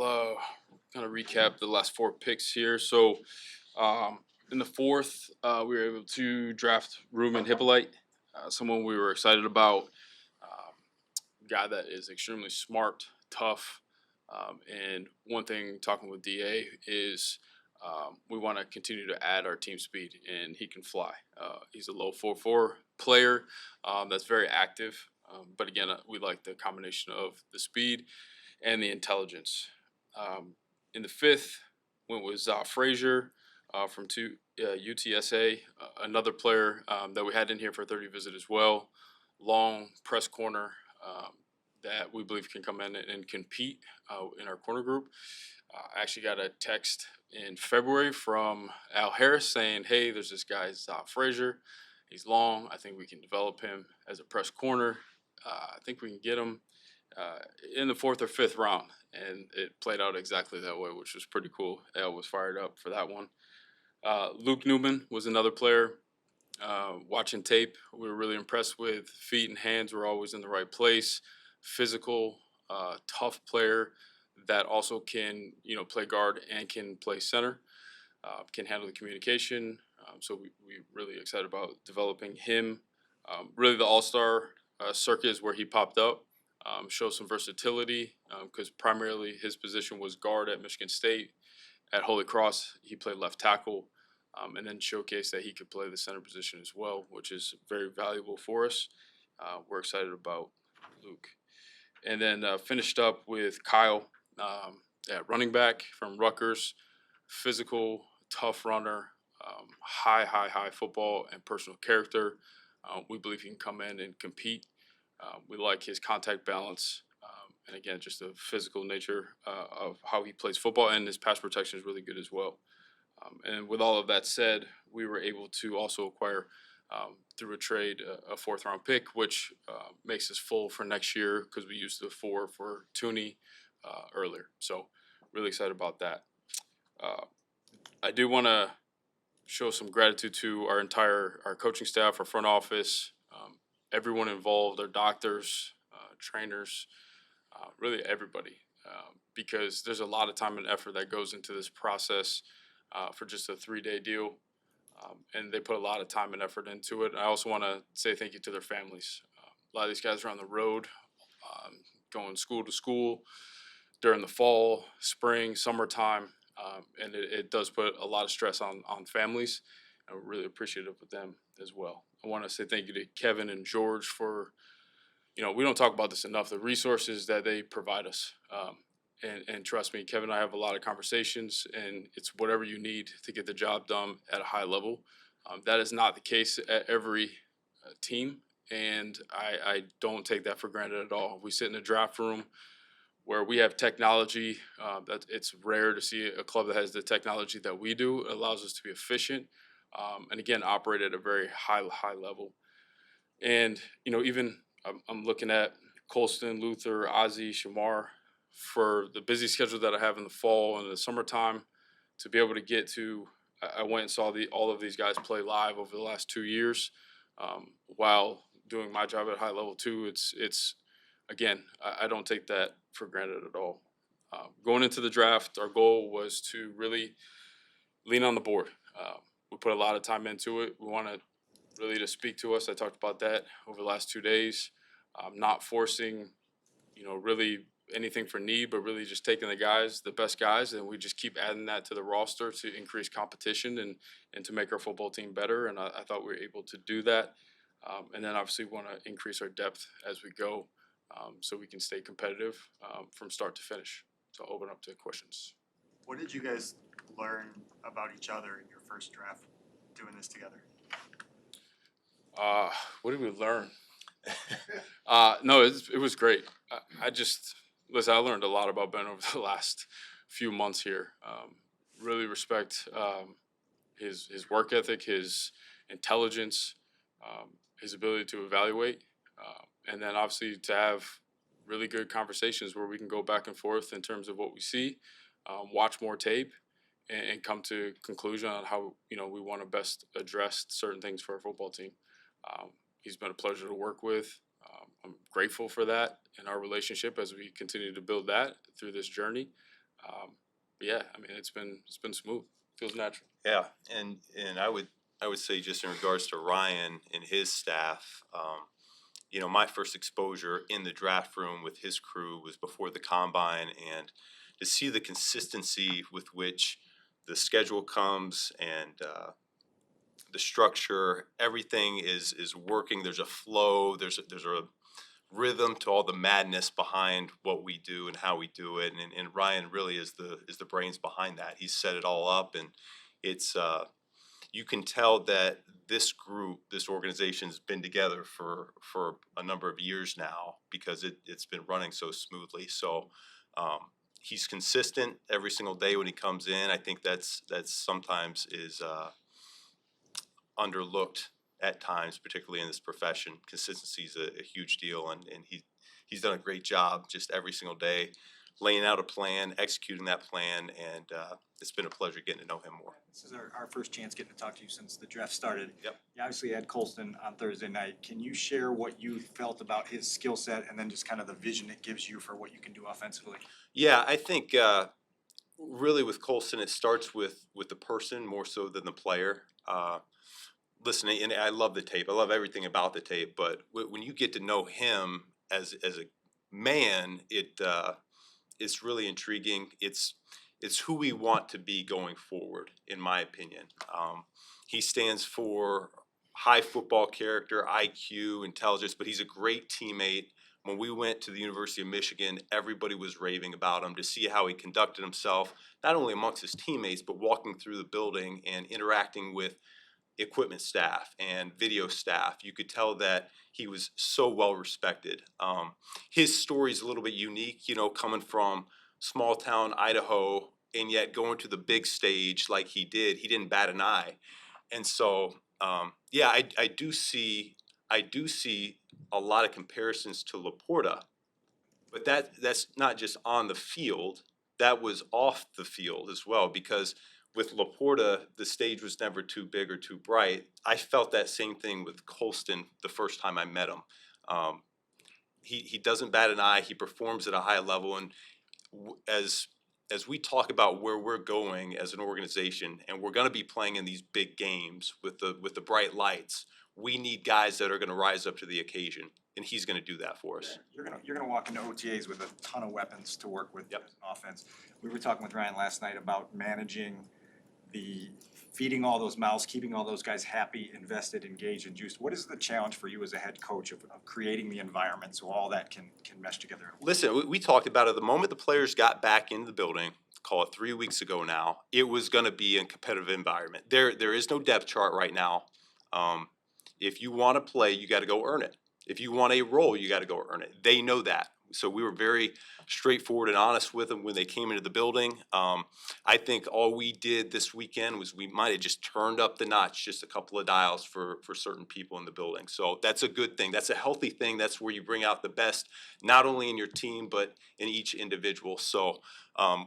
I'll kind of recap the last four picks here. So, in the fourth, we were able to draft Ruben Hippolyte, someone we were excited about. Um, Guy that is extremely smart, tough, and one thing talking with Da is we want to continue to add our team speed, and he can fly. He's a low 4.4 player that's very active. But again, we like the combination of the speed and the intelligence. Um, in the fifth, went with Frazier from UTSA, another player that we had in here for a 30 visit as well. Long press corner that we believe can come in and compete in our corner group. I actually got a text in February from Al Harris saying, "Hey, there's this guy, Frazier. He's long. I think we can develop him as a press corner. I think we can get him uh, in the fourth or fifth round," and it played out exactly that way, which was pretty cool. Al was fired up for that one. Luke Newman was another player. Watching tape, we were really impressed with feet and hands were always in the right place. Physical, tough player that also can play guard and can play center. Can handle the communication. So we really excited about developing him. Really, the All Star circuit is where he popped up. Show some versatility because primarily his position was guard at Michigan State. At Holy Cross, he played left tackle, and then showcased that he could play the center position as well, which is very valuable for us. We're excited about Luke. And then finished up with Kyle at running back from Rutgers. Physical, tough runner, high football and personal character. We believe he can come in and compete. We like his contact balance, and again, just the physical nature of how he plays football, and his pass protection is really good as well. And with all of that said, we were able to also acquire through a trade a fourth round pick, which makes us full for next year because we used the four for Tooney earlier. So really excited about that. Uh, I do want to show some gratitude to our coaching staff, our front office, everyone involved, our doctors, trainers, really everybody, because there's a lot of time and effort that goes into this process for just a 3-day deal. And they put a lot of time and effort into it. I also want to say thank you to their families. A lot of these guys are on the road, going school to school during the fall, spring, summertime, and it does put a lot of stress on families. And we're really appreciative of them as well. I want to say thank you to Kevin and George for, we don't talk about this enough, the resources that they provide us. And trust me, Kevin and I have a lot of conversations, and it's whatever you need to get the job done at a high level. That is not the case at every team, and I don't take that for granted at all. We sit in a draft room where we have technology that it's rare to see a club that has the technology that we do. It allows us to be efficient, and again, operate at a very high level. And even I'm looking at Colston, Luther, Ozzy, Shamar for the busy schedule that I have in the fall and the summertime to be able to get to. I went and saw all of these guys play live over the last 2 years, while doing my job at high level too. It's again, I don't take that for granted at all. Going into the draft, our goal was to really lean on the board. We put a lot of time into it. We want to really to speak to us. I talked about that over the last 2 days. Not forcing, really anything for need, but really just taking the best guys, and we just keep adding that to the roster to increase competition and to make our football team better. And I thought we were able to do that. And then obviously we want to increase our depth as we go, so we can stay competitive from start to finish. So I'll open up to questions. What did you guys learn about each other in your first draft doing this together? What did we learn? No, it was great. I just listen. I learned a lot about Ben over the last few months here. Really respect his work ethic, his intelligence, his ability to evaluate, and then obviously to have really good conversations where we can go back and forth in terms of what we see, watch more tape, and come to conclusion on how we want to best address certain things for our football team. He's been a pleasure to work with. I'm grateful for that in our relationship as we continue to build that through this journey. Yeah, I mean it's been smooth. Feels natural. Yeah, and I would say just in regards to Ryan and his staff, you know, my first exposure in the draft room with his crew was before the combine, and to see the consistency with which the schedule comes and the structure, everything is working. There's a flow. There's a rhythm to all the madness behind what we do and how we do it. And Ryan really is the brains behind that. He's set it all up, and it's you can tell that this group, this organization's been together for a number of years now because it's been running so smoothly. So he's consistent every single day when he comes in. I think that's sometimes is underlooked at times, particularly in this profession. Consistency is a huge deal, and he's done a great job just every single day, laying out a plan, executing that plan, and it's been a pleasure getting to know him more. This is our first chance getting to talk to you since the draft started. Yep. You obviously had Colston on Thursday night. Can you share what you felt about his skill set and then just kind of the vision it gives you for what you can do offensively? Yeah, I think really with Colston, it starts with the person more so than the player. Listening, and I love the tape. I love everything about the tape. But when you get to know him as a man, it's really intriguing. It's who we want to be going forward, in my opinion. He stands for high football character, IQ, intelligence, but he's a great teammate. When we went to the University of Michigan, everybody was raving about him to see how he conducted himself, not only amongst his teammates, but walking through the building and interacting with equipment staff and video staff. You could tell that he was so well respected. His story is a little bit unique, you know, coming from small town Idaho and yet going to the big stage like he did. He didn't bat an eye, and so yeah, I do see a lot of comparisons to Laporta, but that's not just on the field. That was off the field as well, because with Laporta, the stage was never too big or too bright. I felt that same thing with Colston the first time I met him. Um, he doesn't bat an eye. He performs at a high level, and as we talk about where we're going as an organization, and we're going to be playing in these big games with the bright lights, we need guys that are going to rise up to the occasion, and he's going to do that for us. You're gonna walk into OTAs with a ton of weapons to work with Yep. as an offense. We were talking with Ryan last night about managing the feeding all those mouths, keeping all those guys happy, invested, engaged, and juiced. What is the challenge for you as a head coach of creating the environment so all that can mesh together? Listen, we talked about it the moment the players got back into the building. Call it 3 weeks ago now. It was going to be a competitive environment. There is no depth chart right now. If you want to play, you got to go earn it. If you want a role, you got to go earn it. They know that. So we were very straightforward and honest with them when they came into the building. I think all we did this weekend was we might have just turned up the notch, just a couple of dials for certain people in the building. So that's a good thing. That's a healthy thing. That's where you bring out the best, not only in your team but in each individual. So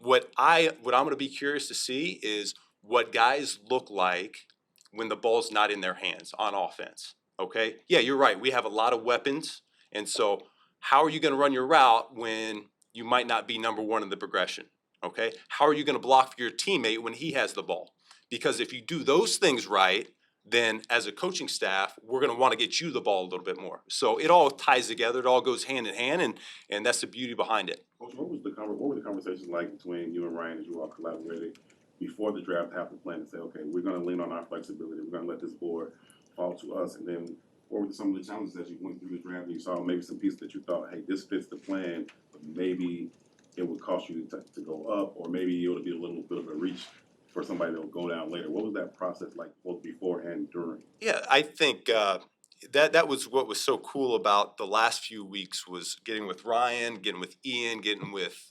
what I'm going to be curious to see is what guys look like when the ball's not in their hands on offense. Okay? Yeah, you're right. We have a lot of weapons, and so how are you going to run your route when you might not be number one in the progression? Okay? How are you going to block for your teammate when he has the ball? Because if you do those things right, then as a coaching staff, we're going to want to get you the ball a little bit more. So it all ties together. It all goes hand in hand, and that's the beauty behind it. Coach, what were the conversations like between you and Ryan as you all collaborated before the draft, have the plan to say, okay, we're going to lean on our flexibility, we're going to let this board fall to us, and then what were some of the challenges as you went through the draft and you saw maybe some pieces that you thought, hey, this fits the plan, but maybe it would cost you to go up, or maybe it would be a little bit of a reach for somebody that will go down later. What was that process like both before and during? Yeah, I think that was what was so cool about the last few weeks was getting with Ryan, getting with Ian, getting with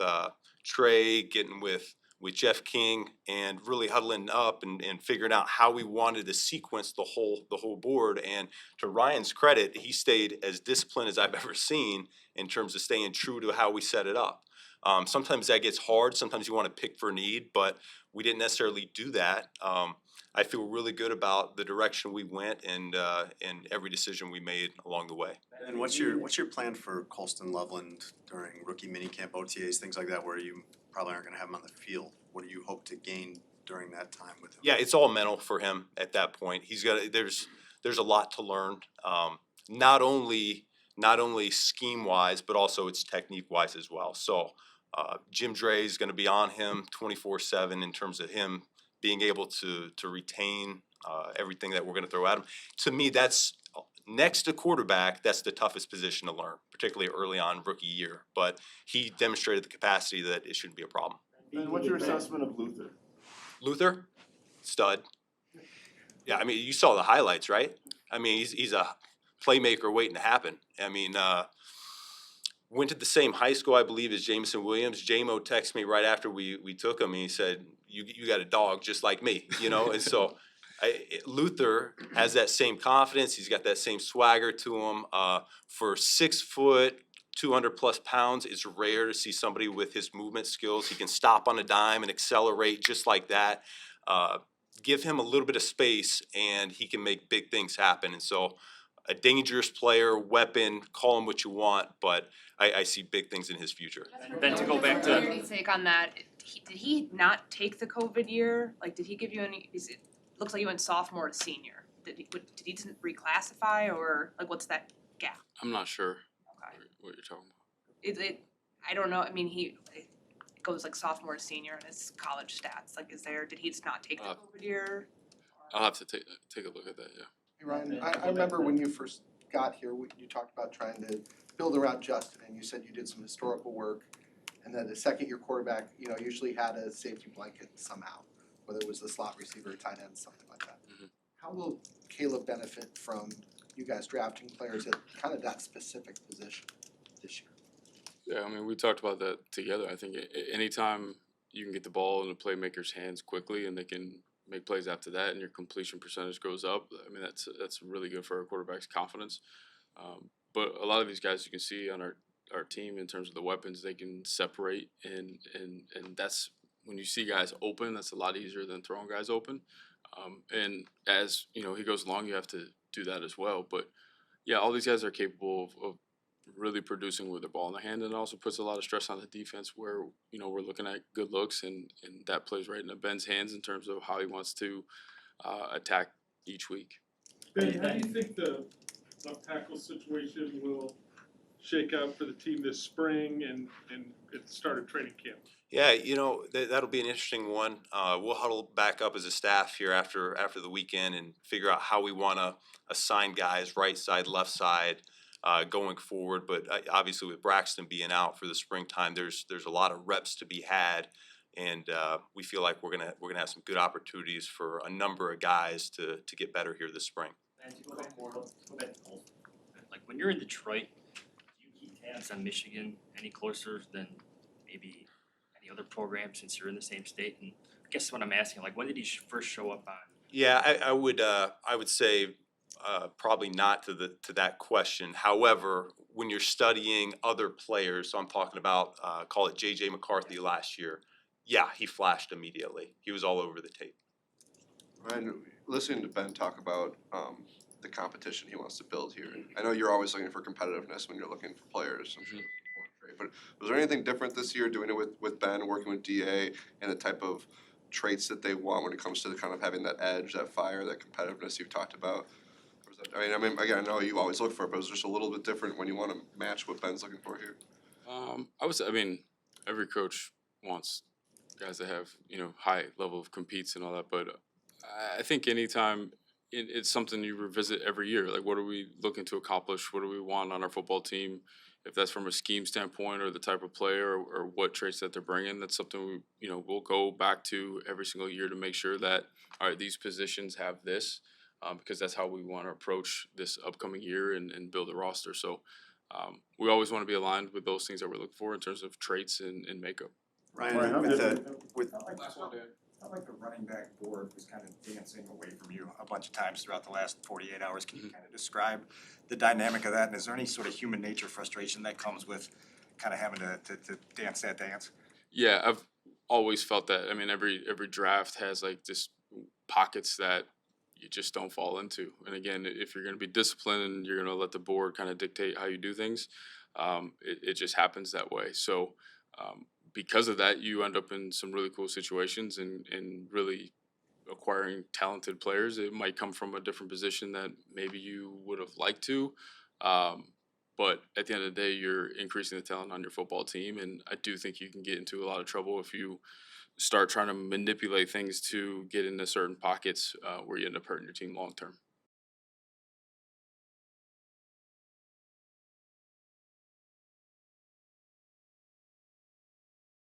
Trey, getting with Jeff King, and really huddling up and figuring out how we wanted to sequence the whole board. And to Ryan's credit, he stayed as disciplined as I've ever seen in terms of staying true to how we set it up. Sometimes that gets hard. Sometimes you want to pick for need, but we didn't necessarily do that. I feel really good about the direction we went and every decision we made along the way. And what's your plan for Colston Loveland during rookie minicamp, OTAs, things like that, where you probably aren't gonna have him on the field. What do you hope to gain during that time with him? Yeah, it's all mental for him at that point. There's a lot to learn. Not only scheme wise, but also it's technique wise as well. So Jim Dre is going to be on him 24/7 in terms of him being able to retain everything that we're going to throw at him. To me, that's next to quarterback. That's the toughest position to learn, particularly early on rookie year. But he demonstrated the capacity that it shouldn't be a problem. And what's your assessment of Luther? Luther, stud. Yeah, I mean, you saw the highlights, right? I mean, he's a playmaker waiting to happen. I mean, went to the same high school, I believe, as Jameson Williams. JMO texted me right after we took him, and he said, "You got a dog just like me," you know. And so, Luther has that same confidence. He's got that same swagger to him. For 6 foot, 200+ pounds, it's rare to see somebody with his movement skills. He can stop on a dime and accelerate just like that. Give him a little bit of space, and he can make big things happen. And so, a dangerous player, weapon, call him what you want, but I see big things in his future. Ben, to go back to- Your take on that, did he not take the COVID year? Like, did he give you any, looks like you went sophomore to senior. Did he just reclassify, or like what's that gap? I'm not sure Okay. what you're talking about. I don't know, I mean, it goes like sophomore to senior in his college stats, like did he just not take the COVID year? I'll have to take a look at that. Yeah. Hey Ryan, I remember when you first got here, you talked about trying to build around Justin, and you said you did some historical work, and that the second-year quarterback, usually had a safety blanket somehow, whether it was the slot receiver, tight end, something like that. Mhm. How will Caleb benefit from you guys drafting players at kind of that specific position this year? Yeah, I mean, we talked about that together. I think anytime you can get the ball in the playmaker's hands quickly and they can make plays after that, and your completion percentage goes up, I mean, that's really good for our quarterback's confidence. But a lot of these guys you can see on our team in terms of the weapons, they can separate, and that's when you see guys open, that's a lot easier than throwing guys open. And as he goes along, you have to do that as well. But yeah, all these guys are capable of really producing with the ball in the hand, and it also puts a lot of stress on the defense where we're looking at good looks, and that plays right into Ben's hands in terms of how he wants to attack each week. Ben, how do you think the left tackle situation will shake out for the team this spring and at the start of training camp? Yeah, that'll be an interesting one. We'll huddle back up as a staff here after the weekend and figure out how we want to assign guys right side, left side, going forward. But obviously, with Braxton being out for the springtime, there's a lot of reps to be had, and we feel like we're gonna have some good opportunities for a number of guys to get better here this spring. And to go back to Colton, like when you're in Detroit, do you keep tabs on Michigan any closer than maybe any other program since you're in the same state? And I guess what I'm asking, like when did he first show up on? Yeah, I would say probably not to that question. However, when you're studying other players, so I'm talking about call it J.J. McCarthy last year. Yeah, he flashed immediately. He was all over the tape. Ryan, listening to Ben talk about the competition he wants to build here, I know you're always looking for competitiveness when you're looking for players. I'm sure that's an important trait. But was there anything different this year doing it with Ben, working with DA, and the type of traits that they want when it comes to kind of having that edge, that fire, that competitiveness you've talked about? Or was that, I mean, again, I know you always look for it, but it was just a little bit different when you want to match what Ben's looking for here. I mean, every coach wants guys that have high level of competes and all that, but I think anytime it's something you revisit every year. Like, what are we looking to accomplish? What do we want on our football team? If that's from a scheme standpoint or the type of player or what traits that they're bringing, that's something we'll go back to every single year to make sure that, all right, these positions have this, because that's how we want to approach this upcoming year and build a roster. So we always want to be aligned with those things that we're looking for in terms of traits and makeup. Ryan, with Felt like the running back board was kind of dancing away from you a bunch of times throughout the last 48 hours. Can you kind of describe the dynamic of that? And is there any sort of human nature frustration that comes with kind of having to dance that dance? Yeah, I've always felt that. I mean, every draft has like just pockets that you just don't fall into. And again, if you're going to be disciplined and you're going to let the board kind of dictate how you do things, it just happens that way. So because of that, you end up in some really cool situations and really acquiring talented players. It might come from a different position that maybe you would have liked to. But at the end of the day, you're increasing the talent on your football team. And I do think you can get into a lot of trouble if you start trying to manipulate things to get into certain pockets where you end up hurting your team long term.